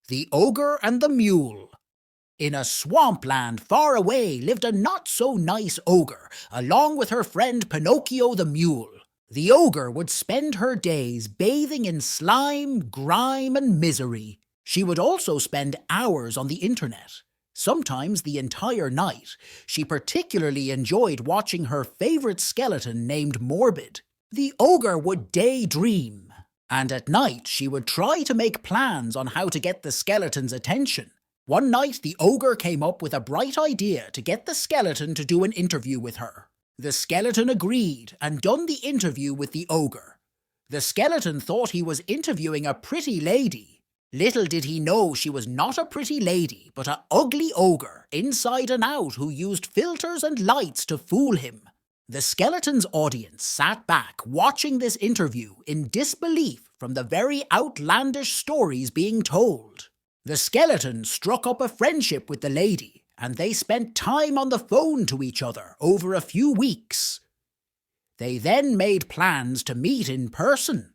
The Ogre and the Mule. In a swampland far away lived a not-so-nice ogre, along with her friend Pinocchio the Mule. The ogre would spend her days bathing in slime, grime, and misery. She would also spend hours on the internet, sometimes the entire night. She particularly enjoyed watching her favourite skeleton named Morbid. The ogre would daydream, and at night she would try to make plans on how to get the skeleton's attention. One night the ogre came up with a bright idea to get the skeleton to do an interview with her. The skeleton agreed and done the interview with the ogre. The skeleton thought he was interviewing a pretty lady. Little did he know she was not a pretty lady, but an ugly ogre, inside and out, who used filters and lights to fool him. The skeleton's audience sat back watching this interview in disbelief from the very outlandish stories being told. The skeleton struck up a friendship with the lady, and they spent time on the phone to each other over a few weeks. They then made plans to meet in person.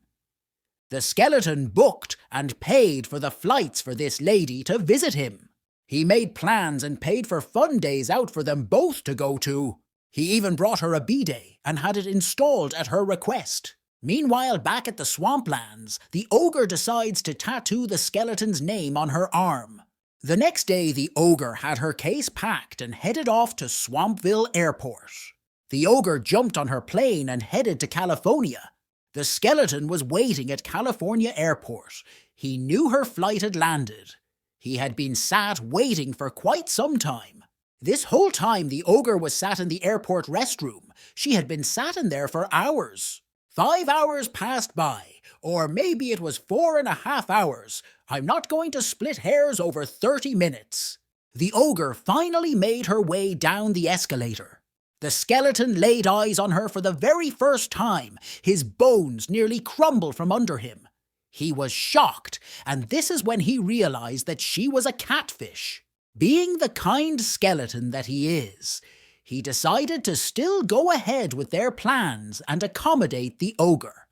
The skeleton booked and paid for the flights for this lady to visit him. He made plans and paid for fun days out for them both to go to. He even brought her a bidet and had it installed at her request. Meanwhile, back at the swamplands, the ogre decides to tattoo the skeleton's name on her arm. The next day, the ogre had her case packed and headed off to Swampville Airport. The ogre jumped on her plane and headed to California. The skeleton was waiting at California Airport. He knew her flight had landed. He had been sat waiting for quite some time. This whole time the ogre was sat in the airport restroom. She had been sat in there for hours. 5 hours passed by, or maybe it was 4.5 hours. I'm not going to split hairs over 30 minutes. The ogre finally made her way down the escalator. The skeleton laid eyes on her for the very first time. His bones nearly crumbled from under him. He was shocked, and this is when he realized that she was a catfish. Being the kind skeleton that he is, he decided to still go ahead with their plans and accommodate the ogre.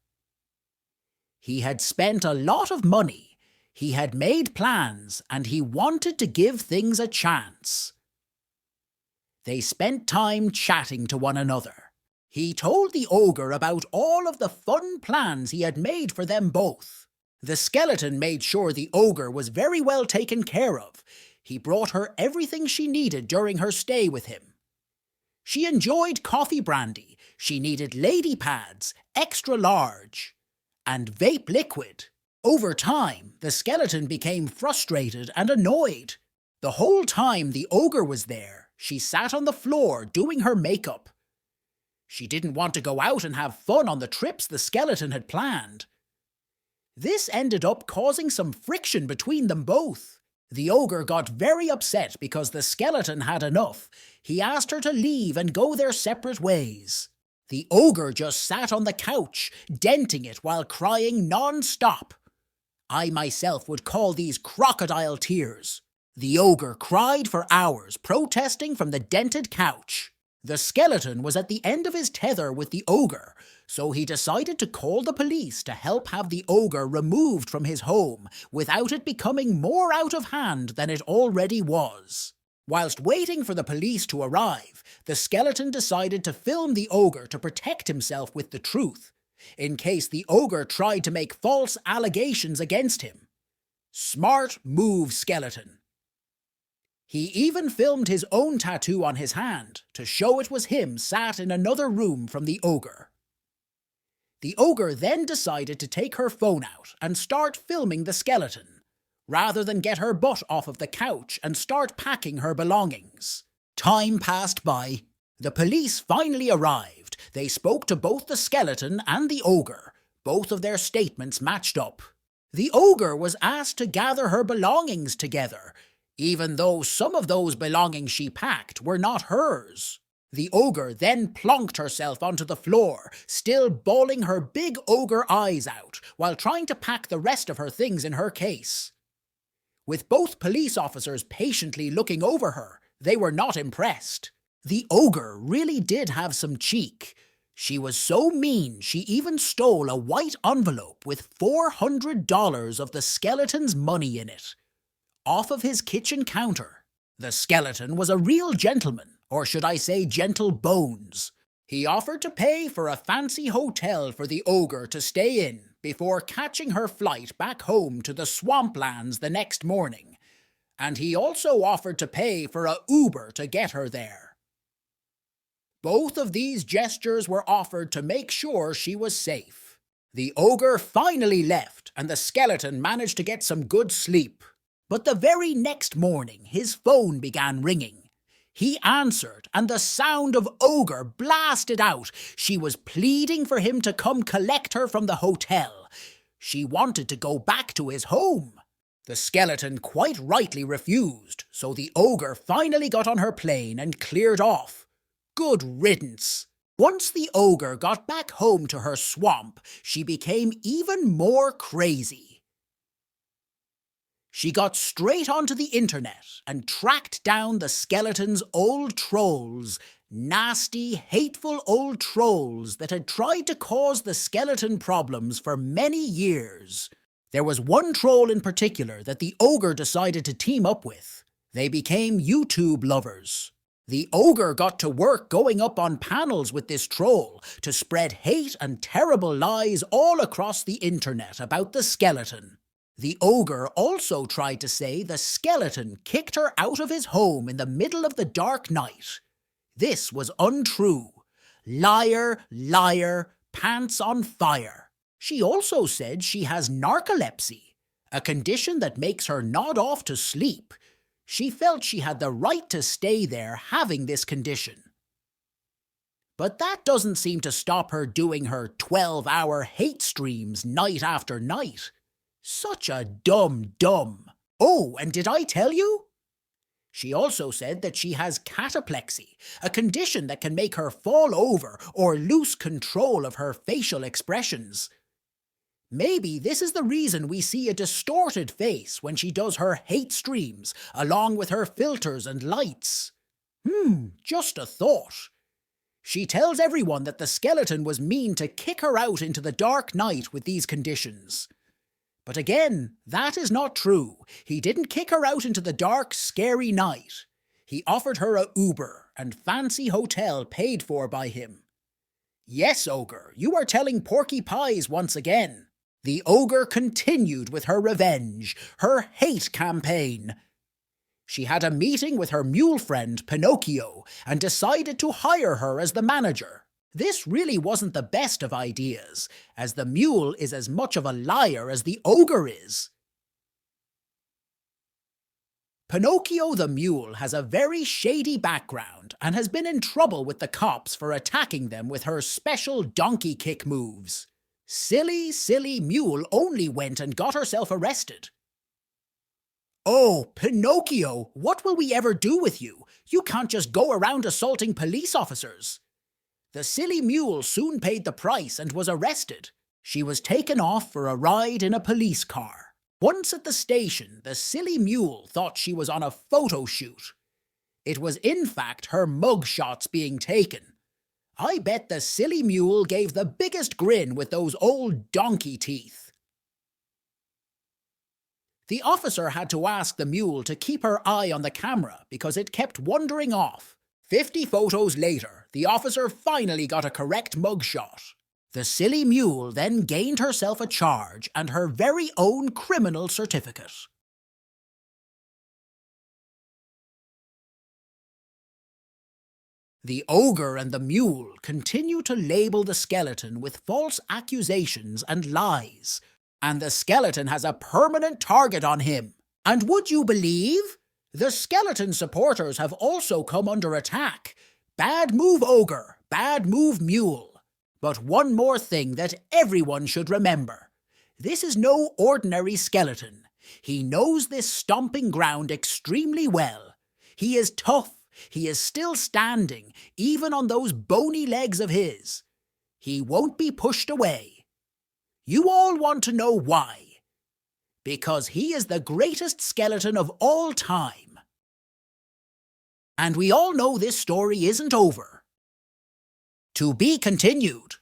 He had spent a lot of money, he had made plans, and he wanted to give things a chance. They spent time chatting to one another. He told the ogre about all of the fun plans he had made for them both. The skeleton made sure the ogre was very well taken care of. He brought her everything she needed during her stay with him. She enjoyed coffee brandy, she needed lady pads, extra large, and vape liquid. Over time, the skeleton became frustrated and annoyed. The whole time the ogre was there, she sat on the floor doing her makeup. She didn't want to go out and have fun on the trips the skeleton had planned. This ended up causing some friction between them both. The ogre got very upset because the skeleton had enough. He asked her to leave and go their separate ways. The ogre just sat on the couch, denting it while crying non-stop. I myself would call these crocodile tears. The ogre cried for hours, protesting from the dented couch. The skeleton was at the end of his tether with the ogre, so he decided to call the police to help have the ogre removed from his home without it becoming more out of hand than it already was. Whilst waiting for the police to arrive, the skeleton decided to film the ogre to protect himself with the truth, in case the ogre tried to make false allegations against him. Smart move, skeleton. He even filmed his own tattoo on his hand to show it was him sat in another room from the ogre. The ogre then decided to take her phone out and start filming the skeleton, rather than get her butt off of the couch and start packing her belongings. Time passed by. The police finally arrived. They spoke to both the skeleton and the ogre. Both of their statements matched up. The ogre was asked to gather her belongings together, even though some of those belongings she packed were not hers. The ogre then plonked herself onto the floor, still bawling her big ogre eyes out, while trying to pack the rest of her things in her case. With both police officers patiently looking over her, they were not impressed. The ogre really did have some cheek. She was so mean she even stole a white envelope with $400 of the skeleton's money in it. off of his kitchen counter. The skeleton was a real gentleman, or should I say gentle bones. He offered to pay for a fancy hotel for the ogre to stay in before catching her flight back home to the swamplands the next morning, and he also offered to pay for a Uber to get her there. Both of these gestures were offered to make sure she was safe. The ogre finally left, and the skeleton managed to get some good sleep. But the very next morning, his phone began ringing. He answered, and the sound of ogre blasted out. She was pleading for him to come collect her from the hotel. She wanted to go back to his home. The skeleton quite rightly refused, so the ogre finally got on her plane and cleared off. Good riddance. Once the ogre got back home to her swamp, she became even more crazy. She got straight onto the internet and tracked down the skeleton's old trolls, nasty, hateful old trolls that had tried to cause the skeleton problems for many years. There was one troll in particular that the ogre decided to team up with. They became YouTube lovers. The ogre got to work going up on panels with this troll to spread hate and terrible lies all across the internet about the skeleton. The ogre also tried to say the skeleton kicked her out of his home in the middle of the dark night. This was untrue. Liar, liar, pants on fire. She also said she has narcolepsy, a condition that makes her nod off to sleep. She felt she had the right to stay there having this condition. But that doesn't seem to stop her doing her 12-hour hate streams night after night. Such a dumb. Oh, and did I tell you? She also said that she has cataplexy, a condition that can make her fall over or lose control of her facial expressions. Maybe this is the reason we see a distorted face when she does her hate streams, along with her filters and lights. Just a thought. She tells everyone that the skeleton was mean to kick her out into the dark night with these conditions. But again, that is not true. He didn't kick her out into the dark, scary night. He offered her a Uber and fancy hotel paid for by him. Yes, ogre, you are telling porky pies once again. The ogre continued with her revenge, her hate campaign. She had a meeting with her mule friend Pinocchio and decided to hire her as the manager. This really wasn't the best of ideas, as the mule is as much of a liar as the ogre is. Pinocchio the mule has a very shady background and has been in trouble with the cops for attacking them with her special donkey kick moves. Silly mule only went and got herself arrested. Oh, Pinocchio, what will we ever do with you? You can't just go around assaulting police officers. The silly mule soon paid the price and was arrested. She was taken off for a ride in a police car. Once at the station, the silly mule thought she was on a photo shoot. It was in fact her mug shots being taken. I bet the silly mule gave the biggest grin with those old donkey teeth. The officer had to ask the mule to keep her eye on the camera because it kept wandering off. 50 photos later, the officer finally got a correct mugshot. The silly mule then gained herself a charge and her very own criminal certificate. The ogre and the mule continue to label the skeleton with false accusations and lies, and the skeleton has a permanent target on him. And would you believe? The skeleton supporters have also come under attack. Bad move, ogre. Bad move, mule. But one more thing that everyone should remember. This is no ordinary skeleton. He knows this stomping ground extremely well. He is tough. He is still standing, even on those bony legs of his. He won't be pushed away. You all want to know why. Because he is the greatest skeleton of all time. And we all know this story isn't over. To be continued.